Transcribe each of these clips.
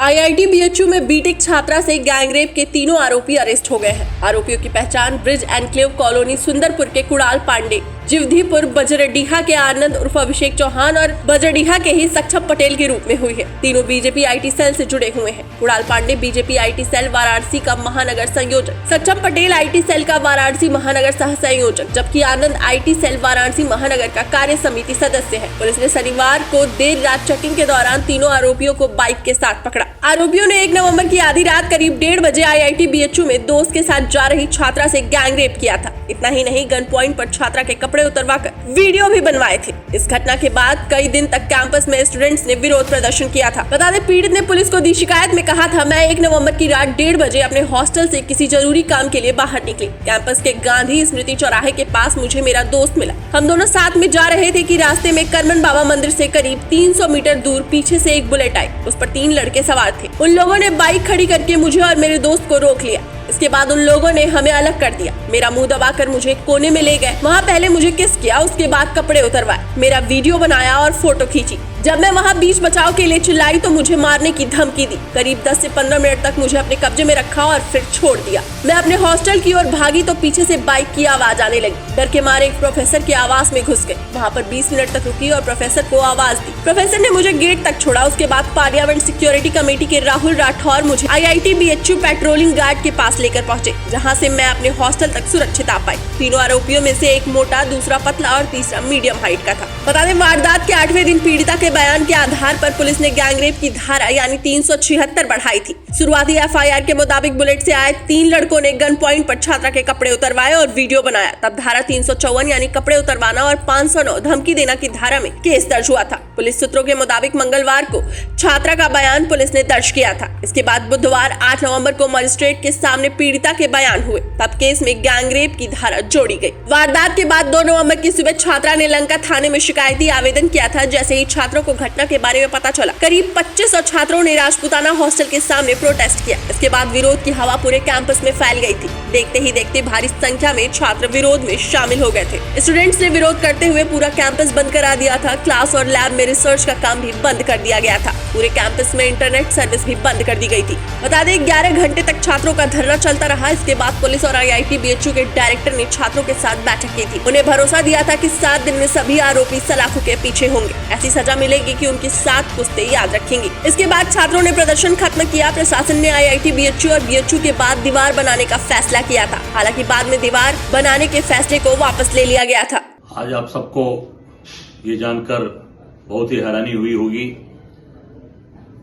IIT BHU में BTech छात्रा से गैंगरेप के तीनों आरोपी अरेस्ट हो गए हैं। आरोपियों की पहचान ब्रिज एनक्लेव कॉलोनी सुंदरपुर के कुणाल पांडे, जिवधीपुर बजरडीहा के आनंद उर्फ अभिषेक चौहान और बजरडीहा के ही सक्षम पटेल के रूप में हुई है। तीनों बीजेपी आईटी सेल से जुड़े हुए हैं। Kunal Pandey BJP IT cell Varanasi का महानगर संयोजक, सक्षम पटेल आईटी सेल का वाराणसी महानगर सह संयोजक, जबकि आनंद आईटी सेल वाराणसी महानगर का कार्य समिति सदस्य है। पुलिस ने शनिवार को देर रात चेकिंग के दौरान तीनों आरोपियों को बाइक के साथ पकड़ा। आरोपियों ने 1 नवंबर की आधी रात करीब 1:30 बजे आईआईटी बीएचयू में दोस्त के साथ जा रही छात्रा से गैंगरेप किया था। इतना ही नहीं, गन पॉइंट पर छात्रा के कपड़े उतरवाकर वीडियो भी बनवाए थे। इस घटना के बाद कई दिन तक कैंपस में स्टूडेंट्स ने विरोध प्रदर्शन किया था। बता दें, पीड़ित ने पुलिस को दी शिकायत में कहा था, मैं 1 नवंबर की रात 1:30 बजे अपने हॉस्टल से किसी जरूरी काम के लिए बाहर निकली। कैंपस के गांधी स्मृति चौराहे के पास मुझे मेरा दोस्त मिला। हम दोनों साथ में जा रहे थे कि रास्ते में करमन बाबा मंदिर से करीब 300 मीटर दूर पीछे से एक बुलेट आई। उस पर 3 लड़के सवार थे। उन लोगों ने बाइक खड़ी करके मुझे और मेरे दोस्त को रोक लिया। इसके बाद उन लोगों ने हमें अलग कर दिया। मेरा मुंह दबाकर मुझे कोने में ले गए। वहाँ पहले मुझे किस किया, उसके बाद कपड़े उतरवाए, मेरा वीडियो बनाया और फोटो खींची। जब मैं वहाँ बीच बचाव के लिए चिल्लाई तो मुझे मारने की धमकी दी। करीब 10 से 15 मिनट तक मुझे अपने कब्जे में रखा और फिर छोड़ दिया। मैं अपने हॉस्टल की ओर भागी तो पीछे से बाइक की आवाज आने लगी। डर के मारे एक प्रोफेसर के आवास में घुस गए। वहाँ पर 20 मिनट तक रुकी और प्रोफेसर को आवाज दी। प्रोफेसर ने मुझे गेट तक छोड़ा। उसके बाद पार्लियामेंट सिक्योरिटी कमेटी के राहुल राठौर मुझे आईआईटी बीएचयू पेट्रोलिंग गार्ड के पास लेकर पहुंचे, जहाँ से मैं अपने हॉस्टल तक सुरक्षित आ पाई। तीनों आरोपियों में से एक मोटा, दूसरा पतला और तीसरा मीडियम हाइट का था। बता दें, वारदात के 8वें दिन पीड़िता के बयान के आधार पर पुलिस ने गैंगरेप की धारा यानी 376 बढ़ाई थी। शुरुआती एफआईआर के मुताबिक बुलेट से आए 3 लड़कों ने गन पॉइंट पर छात्रा के कपड़े उतरवाए और वीडियो बनाया। तब धारा 354 यानी कपड़े उतरवाना और 509 धमकी देना की धारा में केस दर्ज हुआ था। पुलिस सूत्रों के मुताबिक मंगलवार को छात्रा का बयान पुलिस ने दर्ज किया था। इसके बाद बुधवार 8 नवंबर को मजिस्ट्रेट के सामने पीड़िता के बयान हुए। तब केस में गैंगरेप की धारा जोड़ी गई। वारदात के बाद 2 नवंबर की सुबह छात्रा ने लंका थाने में शिकायती आवेदन किया था। जैसे ही छात्रों को घटना के बारे में पता चला, करीब 2500 छात्रों ने राजपूताना हॉस्टल के सामने प्रोटेस्ट किया। इसके बाद विरोध की हवा पूरे कैंपस में फैल गई थी। देखते ही देखते भारी संख्या में छात्र विरोध में शामिल हो गए थे। स्टूडेंट्स ने विरोध करते हुए पूरा कैंपस बंद करा दिया था। क्लास और लैब में रिसर्च का काम भी बंद कर दिया गया था। पूरे कैंपस में इंटरनेट सर्विस भी बंद कर दी गई थी। बता दें, 11 घंटे तक छात्रों का धरना चलता रहा। इसके बाद पुलिस और आईआईटी बीएचयू के डायरेक्टर ने छात्रों के साथ बैठक की थी। उन्हें भरोसा दिया था कि 7 दिन में सभी आरोपी सलाखों के पीछे होंगे। ऐसी सजा मिलेगी कि उनकी 7 पुश्तें याद रखेंगी। इसके बाद छात्रों ने प्रदर्शन खत्म किया। प्रशासन ने आईआईटी बीएचयू और बीएचयू के बाद दीवार बनाने का फैसला किया था। हालांकि बाद में दीवार बनाने के फैसले को वापस ले लिया गया था। आज आप सबको ये जानकर बहुत ही हैरानी हुई होगी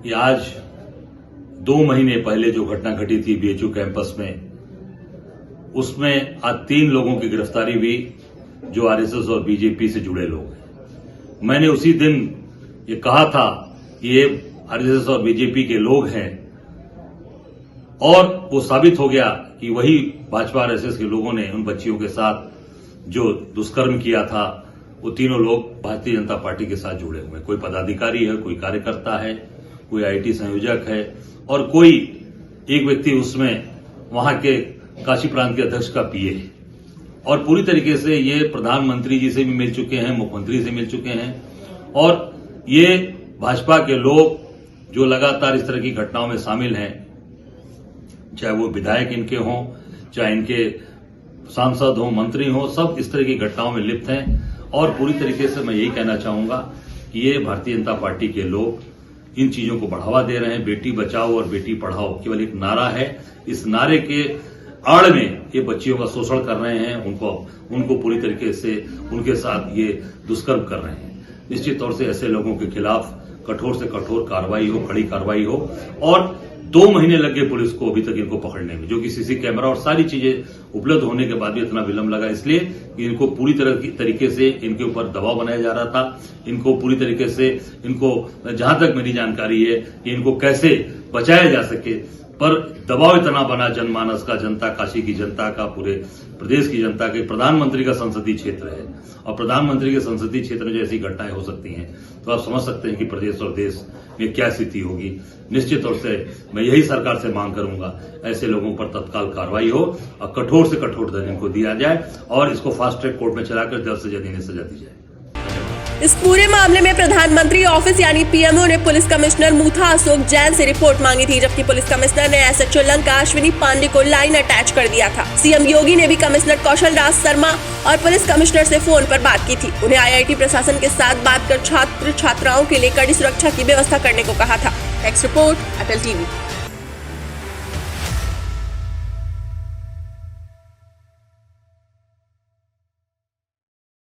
कि आज 2 महीने पहले जो घटना घटी थी बीएचयू कैंपस में, उसमें आज 3 लोगों की गिरफ्तारी हुई जो आरएसएस और बीजेपी से जुड़े लोग हैं। मैंने उसी दिन ये कहा था कि ये आरएसएस और बीजेपी के लोग हैं और वो साबित हो गया कि वही भाजपा आरएसएस के लोगों ने उन बच्चियों के साथ जो दुष्कर्म किया था, वो तीनों लोग भारतीय जनता पार्टी के साथ जुड़े हुए हैं। कोई पदाधिकारी है, कोई कार्यकर्ता है, कोई आईटी संयोजक है और कोई एक व्यक्ति उसमें वहां के काशी प्रांत के अध्यक्ष का पीए है। और पूरी तरीके से ये प्रधानमंत्री जी से भी मिल चुके हैं, मुख्यमंत्री से मिल चुके हैं और ये भाजपा के लोग जो लगातार इस तरह की घटनाओं में शामिल हैं, चाहे वो विधायक इनके हों, चाहे इनके सांसद हों, मंत्री हों, सब इस तरह की घटनाओं में लिप्त हैं। और पूरी तरीके से मैं यही कहना चाहूंगा कि ये भारतीय जनता पार्टी के लोग इन चीजों को बढ़ावा दे रहे हैं। बेटी बचाओ और बेटी पढ़ाओ केवल एक नारा है। इस नारे के आड़ में ये बच्चियों का शोषण कर रहे हैं, उनको पूरी तरीके से उनके साथ ये दुष्कर्म कर रहे हैं। निश्चित तौर से ऐसे लोगों के खिलाफ कठोर से कठोर कार्रवाई हो, कड़ी कार्रवाई हो। और 2 महीने लग गए पुलिस को अभी तक इनको पकड़ने में, जो कि सीसी कैमरा और सारी चीजें उपलब्ध होने के बाद भी इतना विलंब लगा, इसलिए कि इनको पूरी तरीके से इनके ऊपर दबाव बनाया जा रहा था। इनको पूरी तरीके से जहां तक मेरी जानकारी है कि इनको कैसे बचाया जा सके, पर दबाव इतना बना जनमानस का, जनता, काशी की जनता का, पूरे प्रदेश की जनता के। प्रधानमंत्री का संसदीय क्षेत्र है और प्रधानमंत्री के संसदीय क्षेत्र में जो ऐसी घटनाएं हो सकती हैं तो आप समझ सकते हैं कि प्रदेश और देश में क्या स्थिति होगी। निश्चित तौर से मैं यही सरकार से मांग करूंगा, ऐसे लोगों पर तत्काल कार्रवाई हो और कठोर से कठोर दंड इनको दिया जाए और इसको फास्ट ट्रैक कोर्ट में चलाकर जल्द से जल्द इन्हें सजा दी जाए। इस पूरे मामले में प्रधानमंत्री ऑफिस यानी पीएमओ ने पुलिस कमिश्नर मूथा अशोक जैन से रिपोर्ट मांगी थी, जबकि पुलिस कमिश्नर ने एसएचओ लंका अश्विनी पांडे को लाइन अटैच कर दिया था। सीएम योगी ने भी कमिश्नर कौशल राज शर्मा और पुलिस कमिश्नर से फोन पर बात की थी। उन्हें आईआईटी प्रशासन के साथ बात कर छात्र छात्राओं के लिए कड़ी सुरक्षा की व्यवस्था करने को कहा था। नेक्स्ट रिपोर्ट, अटल टीवी।